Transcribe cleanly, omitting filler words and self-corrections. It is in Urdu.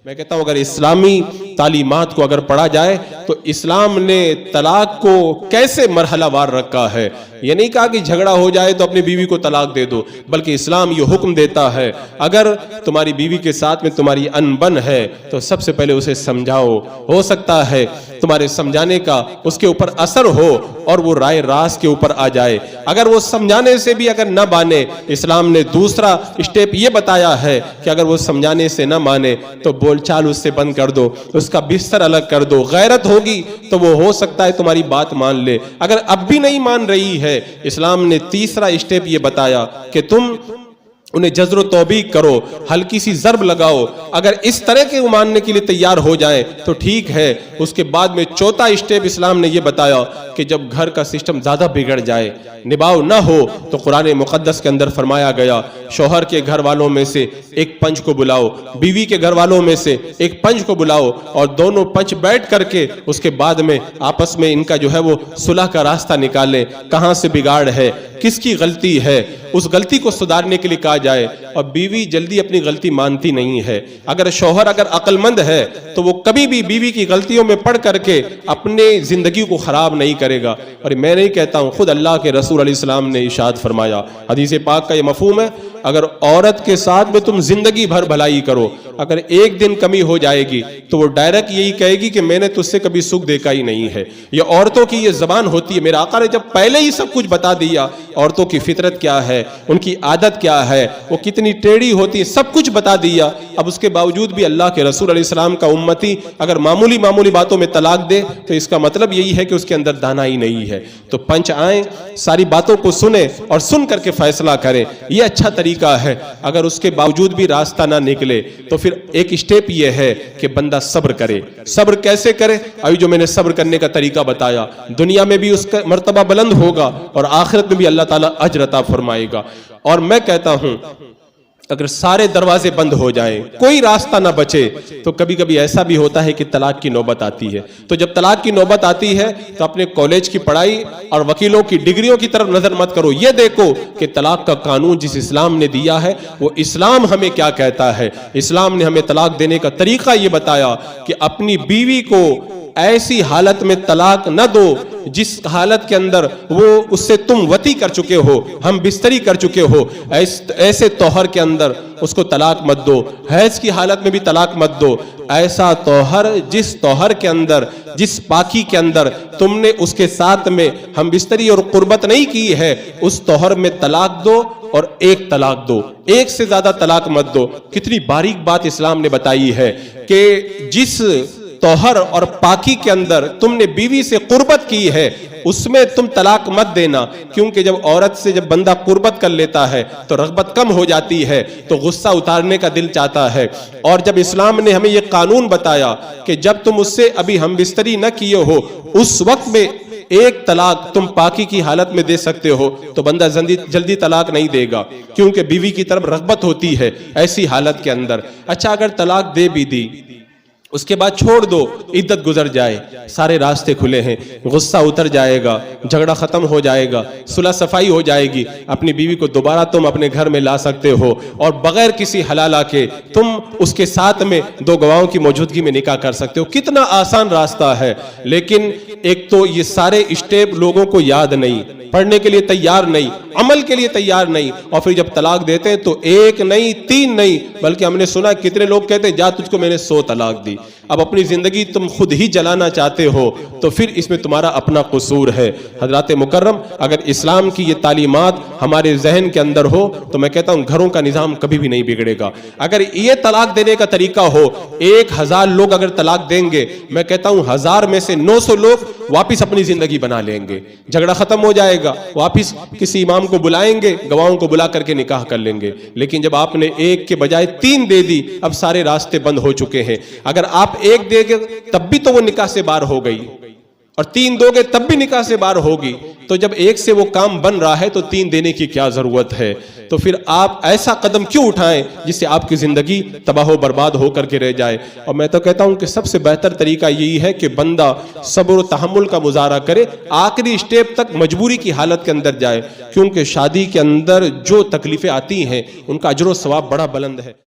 میں کہتا ہوں اگر اسلامی تعلیمات کو اگر پڑھا جائے تو اسلام نے طلاق کو کیسے مرحلہ وار رکھا ہے. یہ نہیں کہا کہ جھگڑا ہو جائے تو اپنی بیوی کو طلاق دے دو، بلکہ اسلام یہ حکم دیتا ہے اگر تمہاری بیوی کے ساتھ میں تمہاری انبن ہے تو سب سے پہلے اسے سمجھاؤ. ہو سکتا ہے تمہارے سمجھانے کا اس کے اوپر اثر ہو اور وہ رائے راست کے اوپر آ جائے. اگر وہ سمجھانے سے بھی اگر نہ مانے، اسلام نے دوسرا اسٹیپ یہ بتایا ہے کہ اگر وہ سمجھانے سے نہ مانے تو بول چال اس سے بند کر دو، اس کا بستر الگ کر دو. غیرت ہوگی تو وہ ہو سکتا ہے تمہاری بات مان لے. اگر اب بھی نہیں مان رہی ہے، اسلام نے تیسرا اسٹیپ یہ بتایا کہ تم انہیں جزر و توبیق کرو، ہلکی سی ضرب لگاؤ. اگر اس طرح کے ماننے کے لیے تیار ہو جائیں تو ٹھیک ہے. اس کے بعد میں چوتھا اسٹیپ اسلام نے یہ بتایا کہ جب گھر کا سسٹم زیادہ بگڑ جائے، نباؤ نہ ہو، تو قرآن مقدس کے اندر فرمایا گیا شوہر کے گھر والوں میں سے ایک پنج کو بلاؤ، بیوی کے گھر والوں میں سے ایک پنج کو بلاؤ، اور دونوں پنج بیٹھ کر کے اس کے بعد میں آپس میں ان کا جو ہے وہ صلح کا راستہ نکالیں. کہاں سے بگاڑ ہے، کس کی غلطی ہے، اس غلطی کو سدھارنے کے لیے کہا جائے. اور بیوی جلدی اپنی غلطی مانتی نہیں ہے. اگر شوہر اگر عقل مند ہے تو وہ کبھی بھی بیوی کی غلطیوں میں پڑ کر کے اپنے زندگی کو خراب نہیں کرے گا. اور میں نہیں کہتا ہوں، خود اللہ کے رسول علیہ السلام نے ارشاد فرمایا، حدیث پاک کا یہ مفہوم ہے، اگر عورت کے ساتھ میں تم زندگی بھر بھلائی کرو، اگر ایک دن کمی ہو جائے گی تو وہ ڈائریکٹ یہی کہے گی کہ میں نے تجھ سے کبھی سکھ دیکھا ہی نہیں ہے. یہ عورتوں کی یہ زبان ہوتی ہے. میرے آقا نے جب پہلے ہی سب کچھ بتا دیا، عورتوں کی فطرت کیا ہے، ان کی عادت کیا ہے، وہ کتنی ٹیڑھی ہوتی ہے، سب کچھ بتا دیا. اب اس کے باوجود بھی اللہ کے رسول علیہ السلام کا امتی اگر معمولی باتوں میں طلاق دے تو اس کا مطلب یہی ہے کہ اس کے اندر دانائی نہیں ہے. تو پنچ آئیں، ساری باتوں کو سنیں اور سن کر کے فیصلہ کریں. یہ اچھا طریقہ ہے. اگر اس کے باوجود بھی راستہ نہ نکلے تو پھر ایک اسٹیپ یہ ہے کہ بندہ صبر کرے. صبر کیسے کرے؟ ابھی جو میں نے صبر کرنے کا طریقہ بتایا، دنیا میں بھی اس کا مرتبہ بلند ہوگا اور آخرت میں بھی اللہ تعالیٰ اجر عطا فرمائے گا. اور میں کہتا ہوں اگر سارے دروازے بند ہو جائیں، کوئی راستہ نہ بچے، تو کبھی کبھی ایسا بھی ہوتا ہے کہ طلاق کی نوبت آتی ہے. تو جب طلاق کی نوبت آتی ہے تو اپنے کالج کی پڑھائی اور وکیلوں کی ڈگریوں کی طرف نظر مت کرو. یہ دیکھو کہ طلاق کا قانون جس اسلام نے دیا ہے وہ اسلام ہمیں کیا کہتا ہے. اسلام نے ہمیں طلاق دینے کا طریقہ یہ بتایا کہ اپنی بیوی کو ایسی حالت میں طلاق نہ دو جس حالت کے اندر وہ اس سے تم وطی کر چکے ہو، ہم بستری کر چکے ہو. ایسے طہر کے اندر اس کو طلاق مت دو. حیض کی حالت میں بھی طلاق مت دو. ایسا طہر جس طہر کے اندر، جس پاکی کے اندر تم نے اس کے ساتھ میں ہم بستری اور قربت نہیں کی ہے، اس طہر میں طلاق دو اور ایک طلاق دو. ایک سے زیادہ طلاق مت دو. کتنی باریک بات اسلام نے بتائی ہے کہ جس طہر اور پاکی کے اندر تم نے بیوی سے قربت کی ہے اس میں تم طلاق مت دینا. کیونکہ جب عورت سے جب بندہ قربت کر لیتا ہے تو رغبت کم ہو جاتی ہے، تو غصہ اتارنے کا دل چاہتا ہے. اور جب اسلام نے ہمیں یہ قانون بتایا کہ جب تم اس سے ابھی ہم بستری نہ کیے ہو اس وقت میں ایک طلاق تم پاکی کی حالت میں دے سکتے ہو، تو بندہ جلدی طلاق نہیں دے گا کیونکہ بیوی کی طرف رغبت ہوتی ہے ایسی حالت کے اندر. اچھا اگر طلاق دے بھی دی، اس کے بعد چھوڑ دو، عدت گزر جائے، سارے راستے کھلے ہیں، غصہ اتر جائے گا، جھگڑا ختم ہو جائے گا، صلح صفائی ہو جائے گی، اپنی بیوی کو دوبارہ تم اپنے گھر میں لا سکتے ہو اور بغیر کسی حلالہ کے تم اس کے ساتھ میں دو گواہوں کی موجودگی میں نکاح کر سکتے ہو. کتنا آسان راستہ ہے. لیکن ایک تو یہ سارے اسٹیپ لوگوں کو یاد نہیں، پڑھنے کے لیے تیار نہیں، عمل کے لیے تیار نہیں، اور پھر جب طلاق دیتے ہیں تو ایک نہیں، تین نہیں، بلکہ ہم نے سنا کتنے لوگ کہتے ہیں جا تجھ کو میں نے 100 طلاق دی. اب اپنی زندگی تم خود ہی جلانا چاہتے ہو تو پھر اس میں تمہارا اپنا قصور ہے. حضرات مکرم، اگر اسلام کی یہ تعلیمات ہمارے ذہن کے اندر ہو تو میں کہتا ہوں گھروں کا نظام کبھی بھی نہیں بگڑے گا. اگر یہ طلاق دینے کا طریقہ ہو، 1000 لوگ اگر طلاق دیں گے، میں کہتا ہوں 1000 میں سے 900 لوگ واپس اپنی زندگی بنا لیں گے. جھگڑا ختم ہو جائے گا، واپس کسی امام کو بلائیں گے، گواہوں کو بلا کر کے نکاح کر لیں گے. لیکن جب آپ نے ایک کے بجائے 3 دے دی، اب سارے راستے بند ہو چکے ہیں. اگر آپ ایک دے گے تب بھی تو وہ نکاح سے باہر ہو گئی، اور 3 دو گے تب بھی نکاح سے باہر ہوگی. تو جب ایک سے وہ کام بن رہا ہے تو 3 دینے کی کیا ضرورت ہے؟ تو پھر آپ ایسا قدم کیوں اٹھائیں جس سے آپ کی زندگی تباہ و برباد ہو کر کے رہ جائے؟ اور میں تو کہتا ہوں کہ سب سے بہتر طریقہ یہی ہے کہ بندہ صبر و تحمل کا مظاہرہ کرے، آخری اسٹیپ تک مجبوری کی حالت کے اندر جائے. کیونکہ شادی کے اندر جو تکلیفیں آتی ہیں ان کا اجر و ثواب بڑا بلند ہے.